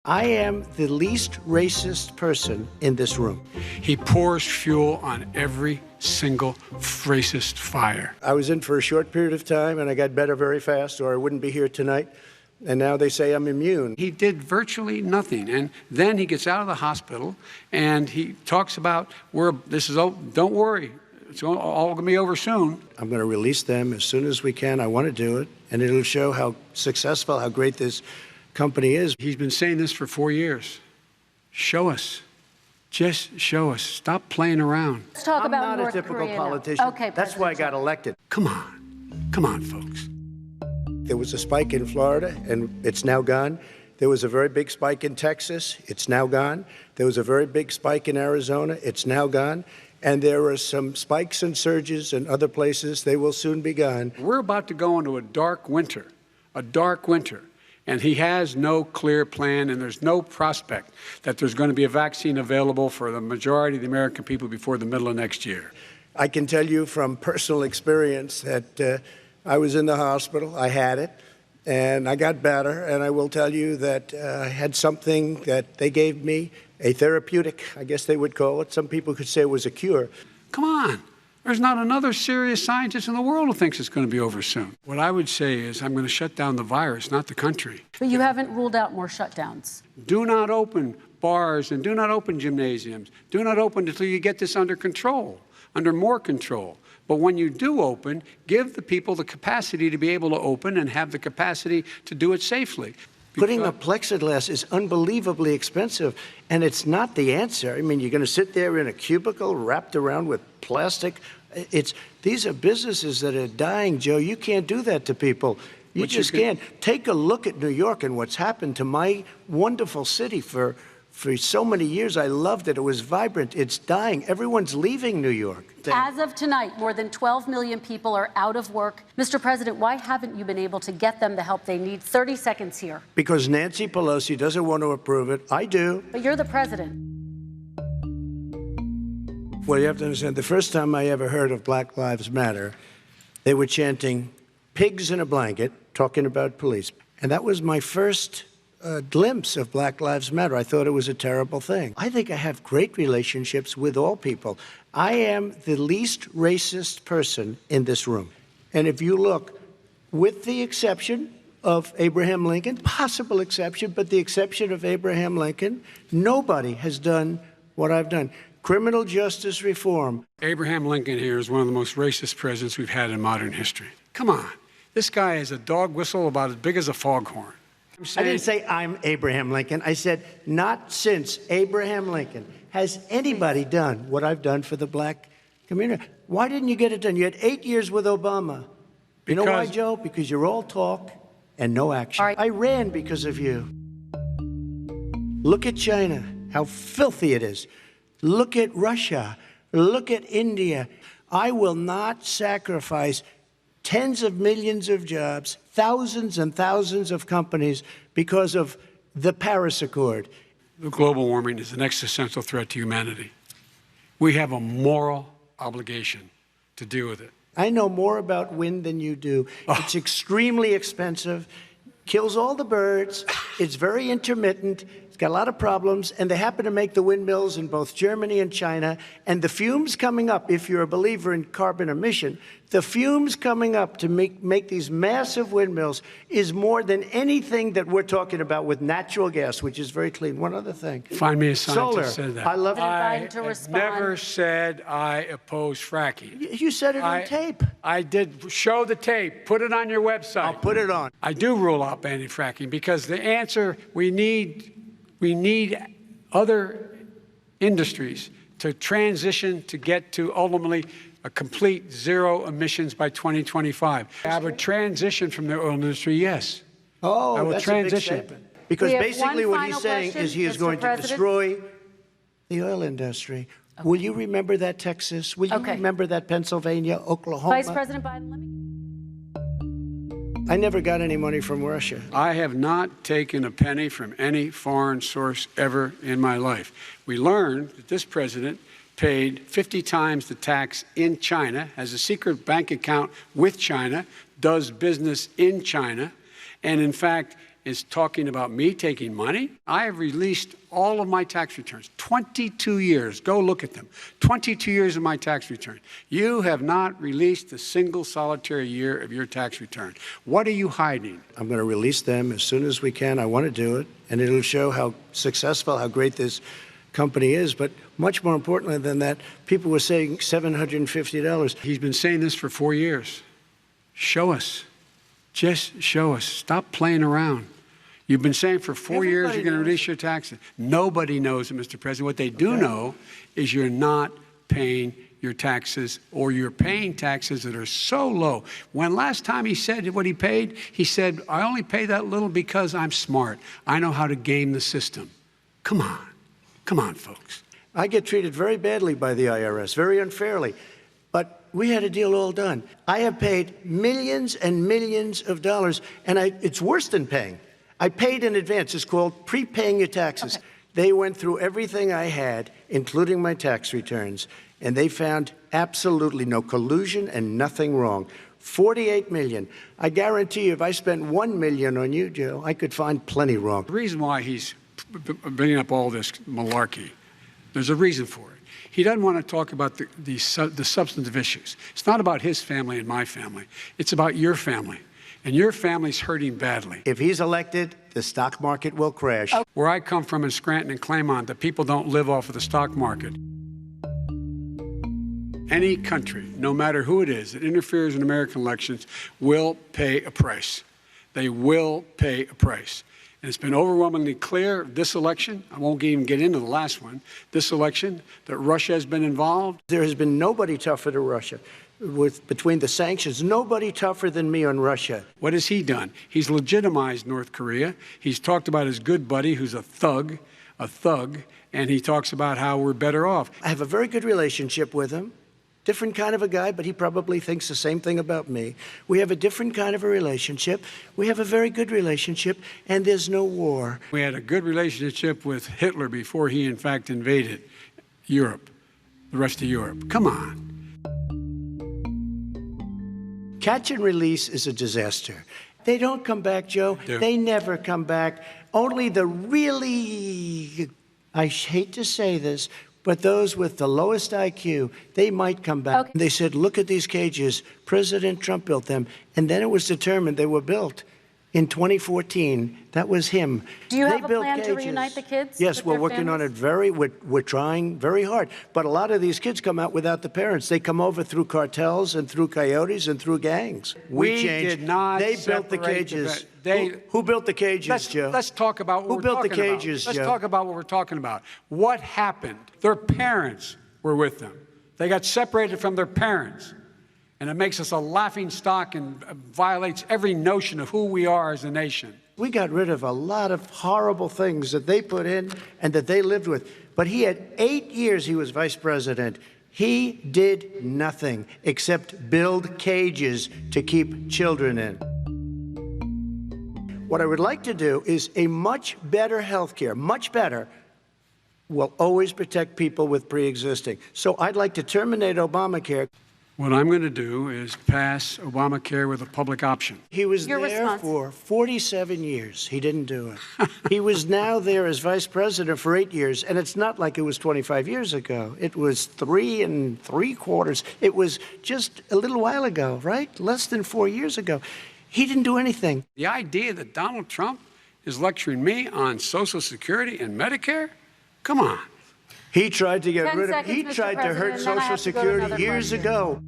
I am the least racist person in this room. He pours fuel on every single racist fire. I was in for a short period of time and I got better very fast or I wouldn't be here tonight. And now they say I'm immune. He did virtually nothing. And then he gets out of the hospital and he talks about, don't worry, it's all going to be over soon. I'm going to release them as soon as we can. I want to do it. And it'll show how successful, how great this company is. He's been saying this for 4 years. Show us. Just show us. Stop playing around. Let's talk about I'm not North a typical Korea politician. Okay, that's why I got elected. Come on, folks. There was a spike in Florida, and it's now gone. There was a very big spike in Texas. It's now gone. There was a very big spike in Arizona. It's now gone. And there are some spikes and surges in other places. They will soon be gone. We're about to go into a dark winter. And he has no clear plan, and there's no prospect that there's going to be a vaccine available for the majority of the American people before the middle of next year. I can tell you from personal experience that I was in the hospital, I had it, and I got better, and I will tell you that I had something that they gave me, a therapeutic, I guess they would call it. Some people could say it was a cure. Come on. There's not another serious scientist in the world who thinks it's going to be over soon. What I would say is I'm going to shut down the virus, not the country. But you haven't ruled out more shutdowns. Do not open bars and do not open gymnasiums. Do not open until you get this under control, under more control. But when you do open, give the people the capacity to be able to open and have the capacity to do it safely. Putting up plexiglass is unbelievably expensive, and it's not the answer. I mean, you're going to sit there in a cubicle wrapped around with plastic. These are businesses that are dying, Joe. You can't do that to people. You just can't. Take a look at New York and what's happened to my wonderful city for so many years. I loved it. It was vibrant. It's dying. Everyone's leaving New York. As of tonight, more than 12 million people are out of work. Mr. President, why haven't you been able to get them the help they need? 30 seconds here. Because Nancy Pelosi doesn't want to approve it. I do. But you're the president. Well, you have to understand, the first time I ever heard of Black Lives Matter, they were chanting pigs in a blanket, talking about police. And that was my first glimpse of Black Lives Matter. I thought it was a terrible thing. I think I have great relationships with all people. I am the least racist person in this room. And if you look, with the exception of Abraham Lincoln, possible exception, but the exception of Abraham Lincoln, nobody has done what I've done. Criminal justice reform. Abraham Lincoln here is one of the most racist presidents we've had in modern history. Come on. This guy is a dog whistle about as big as a foghorn. I didn't say I'm Abraham Lincoln. I said not since Abraham Lincoln has anybody done what I've done for the black community. Why didn't you get it done? You had 8 years with Obama. You know why, Joe? Because you're all talk and no action. Right. I ran because of you. Look at China, how filthy it is. Look at Russia. Look at India. I will not sacrifice tens of millions of jobs, thousands and thousands of companies because of the Paris Accord. Global warming is an existential threat to humanity. We have a moral obligation to deal with it. I know more about wind than you do. It's extremely expensive, kills all the birds, it's very intermittent, it's got a lot of problems, and they happen to make the windmills in both Germany and China, and the fumes coming up, if you're a believer in carbon emission, the fumes coming up to make these massive windmills is more than anything that we're talking about with natural gas, which is very clean. One other thing. Find me a scientist Solar. who said that. I love it. I never said I oppose fracking. You said it on tape. I did. Show the tape. Put it on your website. I'll put it on. I do rule out banning fracking because the answer, we need other industries to transition to get to ultimately a complete zero emissions by 2025. Have a transition from the oil industry, yes. Oh, I will that's transition. a big statement. Because basically what he's saying is he is going to destroy the oil industry. Okay. Will you remember that, Texas? Will you remember that, Pennsylvania, Oklahoma? Vice President Biden, let me... I never got any money from Russia. I have not taken a penny from any foreign source ever in my life. We learned that this president paid 50 times the tax in China, has a secret bank account with China, does business in China, and in fact, is talking about me taking money. I have released all of my tax returns, 22 years. Go look at them. 22 years of my tax return. You have not released a single solitary year of your tax return. What are you hiding? I'm going to release them as soon as we can. I want to do it, and it'll show how successful, how great this company is. But much more importantly than that, people were saying $750. He's been saying this for 4 years. Show us. Just show us. Stop playing around. You've been saying for 4 years you're going to release your taxes. Nobody knows it, Mr. President. What they do know is you're not paying your taxes, or you're paying taxes that are so low. When last time he said what he paid, he said, I only pay that little because I'm smart. I know how to game the system. Come on. Come on, folks. I get treated very badly by the IRS, very unfairly. But we had a deal all done. I have paid millions and millions of dollars, and it's worse than paying. I paid in advance. It's called prepaying your taxes. Okay. They went through everything I had, including my tax returns, and they found absolutely no collusion and nothing wrong. 48 million. I guarantee you, if I spent 1 million on you, Joe, I could find plenty wrong. The reason why he's bringing up all this malarkey, there's a reason for it. He doesn't want to talk about the substantive issues. It's not about his family and my family. It's about your family. And your family's hurting badly. If he's elected, the stock market will crash. Where I come from in Scranton and Claymont, the people don't live off of the stock market. Any country, no matter who it is, that interferes in American elections will pay a price. They will pay a price. And it's been overwhelmingly clear this election, I won't even get into the last one, this election, that Russia has been involved. There has been nobody tougher to Russia. Between the sanctions, nobody tougher than me on Russia. What has he done? He's legitimized North Korea. He's talked about his good buddy who's a thug, and he talks about how we're better off. I have a very good relationship with him. Different kind of a guy, but he probably thinks the same thing about me. We have a different kind of a relationship. We have a very good relationship, and there's no war. We had a good relationship with Hitler before he, in fact, invaded Europe, the rest of Europe. Come on. Catch and release is a disaster. They don't come back, Joe. They never come back. Only the really, I hate to say this, but those with the lowest IQ, they might come back. Okay. They said, look at these cages. President Trump built them. And then it was determined they were built in 2014. That was him. Do you have a plan to reunite the kids? Yes, we're working on it we're trying very hard. But a lot of these kids come out without the parents. They come over through cartels and through coyotes and through gangs. We did not. They built the cages. Who built the cages, Joe? Let's talk about what Who built the cages, Joe? Let's talk about what we're talking about. What happened? Their parents were with them. They got separated from their parents. And it makes us a laughing stock and violates every notion of who we are as a nation. We got rid of a lot of horrible things that they put in and that they lived with. But he had 8 years he was vice president. He did nothing except build cages to keep children in. What I would like to do is a much better health care, much better, will always protect people with pre-existing. So I'd like to terminate Obamacare. What I'm going to do is pass Obamacare with a public option. He was there for 47 years. He didn't do it. He was now there as vice president for 8 years, and it's not like it was 25 years ago. It was 3 3/4. It was just a little while ago, right? Less than 4 years ago. He didn't do anything. The idea that Donald Trump is lecturing me on Social Security and Medicare? Come on. He tried to get rid of, he tried to hurt Social Security years ago.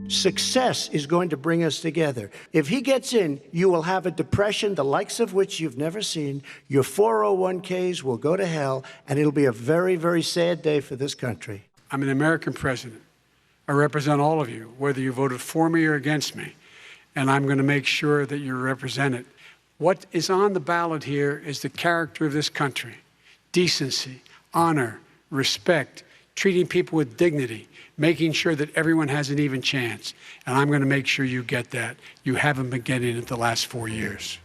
Success is going to bring us together. If he gets in, you will have a depression, the likes of which you've never seen. Your 401ks will go to hell, and it'll be a very, very sad day for this country. I'm an American president. I represent all of you, whether you voted for me or against me, and I'm going to make sure that you're represented. What is on the ballot here is the character of this country. Decency, honor, respect, treating people with dignity, making sure that everyone has an even chance. And I'm going to make sure you get that. You haven't been getting it the last 4 years.